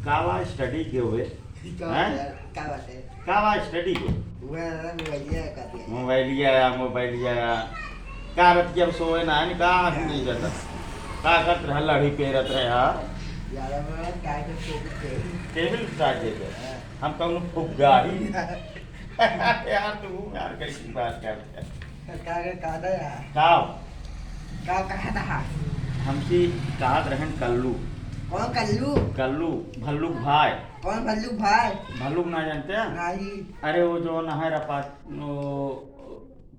कावा स्टडी के हुए हैं? क्या बात है? कावा स्टडी के मोबाइल आया मोबाइल आया कारत जब सोए ना है का नहीं रहता का करत रहा लड़ी पेरत रहे हा टेबल साथ दे हम कहूँ फुग्गा ही यार तू यार कैसी बात करते काव हमसे कहा रहन कल्लू कौन कल्लू? कल्लू भल्लू भाई कौन भल्लू भाई? भल्लू ना जानते हैं? नहीं। अरे वो जो ना है रपा वो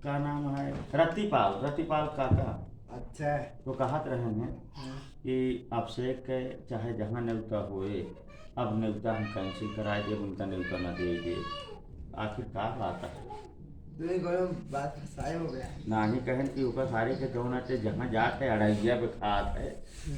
का नाम है रतिपाल काका। अच्छा। तो कहत रहे हैं कि आपसे के चाहे जहाँ न्योता हुए अब न्योता हम कैंसिल कराए दे उनका न्योता न दे दे आखिर का बात है बात फसाए हो गया ना ही कहन कि ऊपर सारी के जौन अटे जहाँ जाते अड़ैया पे खात है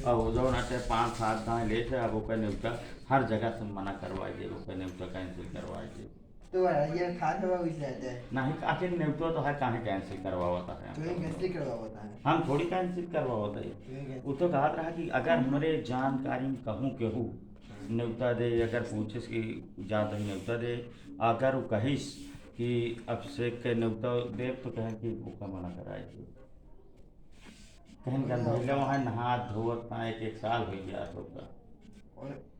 और वो जौन अटे 5-7 गाँव ले थे अब ओकर न्योता हर जगह से मना करवाए दे ओकर न्योता कैंसिल करवाए दे तो ये खात हुआ वैसे रहता है नहीं आखिर न्योता तो है काहे कैंसिल करवाता है तो कैसे करवाता है हम थोड़ी कैंसिल करवाता है वो तो कहा रहा कि अगर हमारे जानकारी में कहूँ केहू न्योता दे अगर पूछिस कि जान रही न्योता दे अगर वो कहिस कि अब से के न्योता देव तो कहें कि भूखा मना कराए थे कहें गंधैला वहाँ नहा धोत ना एक साल हो गया होगा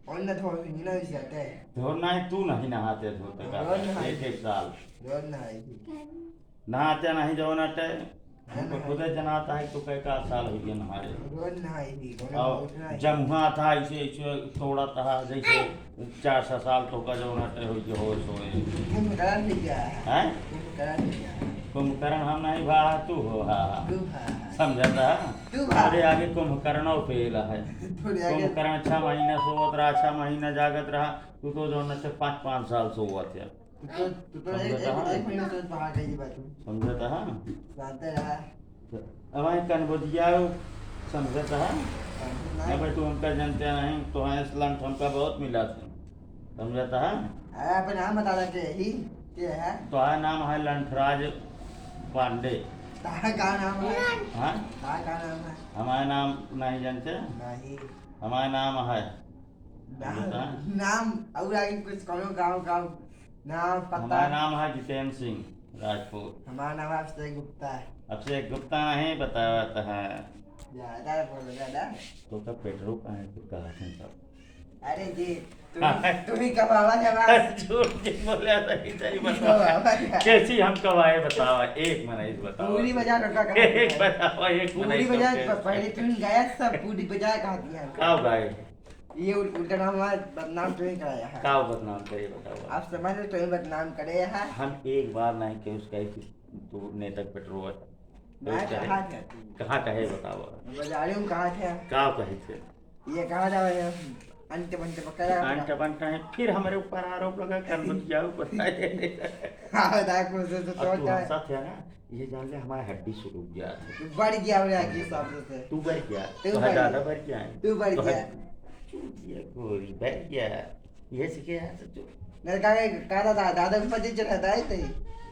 और न धो ना वैसे रहता है धोना है तू नहीं नहाते धोते का एक साल रोज नहाई नहाते नहीं जो नटे हमको खुद जनाता है तो कई का साल हो गया नहाए रोज नहाई और जब हुआ था ऐसे ऐसे थोड़ा था जैसे 400 साल तो का जो नटे हो जो हो सोए कुंभकर्ण भी गया हैं कुंभकर्ण भी गया कुंभकर्ण हम नहीं भा तू हो हा समझता तू अरे आगे कुंभकर्ण फेल है कुंभकर्ण 6 महीना सोवत रहा 6 महीना जागत रहा तू तो जो नटे 5-5 साल सोवत है तो एक महीना तो बाहर गई बात समझता है जानते रहा अब आई कन्बोजिया समझता है अब तू हमका जानते नहीं तो है इस्लाम हमका बहुत मिला था समझता है अरे अपन नाम बता दे ही क्या है तो है नाम है लंठराज पांडे तारा का नाम है हाँ तारा का नाम है हमारा नाम नहीं जानते नहीं हमारा नाम है नाम और आगे कुछ करो गाँव नाम पता हमारा नाम है जितेंद्र सिंह राजपूत हमारा नाम अभिषेक गुप्ता है अभिषेक गुप्ता नहीं बताता है ज्यादा बोलो ज्यादा तो का पेट्रोल का है तो कहा थे सब अरे जी तुम ही कमावा जवाब झूठ जी बोले सही बताओ कैसी हम कमाए बताओ एक मनाई बताओ पूरी बाजार लड़का एक बताओ एक पूरी बाजार पहले तुम गया सब पूरी बाजार कहा दिया काव गाय ये उल्टा नाम है बदनाम तुम्हें कराया है काव बदनाम करे बताओ आप समझ लो तुम्हें बदनाम करे है हम एक बार नहीं के उसका तू नेतक पेट्रोल कहाँ कहे बताओ बाजारी में कहा थे काव कहे थे ये कहा जावे अंत बंत पकड़ा अंत बंत है फिर हमारे ऊपर आरोप लगा कर मत जाओ बताए हां दाग को तो साथ है ना ये जान ले हमारा हड्डी से रुक गया बढ़ गया हो गया के हिसाब से तू बढ़ गया तो ज्यादा बढ़ गया तू बढ़ गया ये गोरी बढ़ गया ये सीखे है तो मेरे का दादा को पति चढ़ाता है तो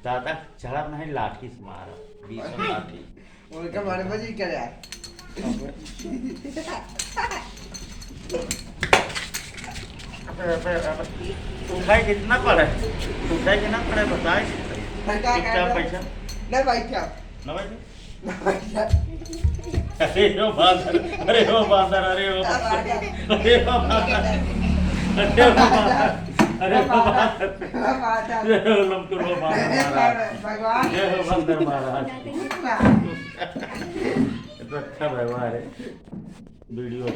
दादा चढ़ा नहीं लाठी से मारा 20 लाठी उनका मारे बजी करे उठाए कितना पड़े बताए कितना पैसा नहीं भाई क्या ना भाई अरे वो बांदर अरे वो बांदर अरे वो बांदर भगवान बंदर महाराज अच्छा व्यवहार है वीडियो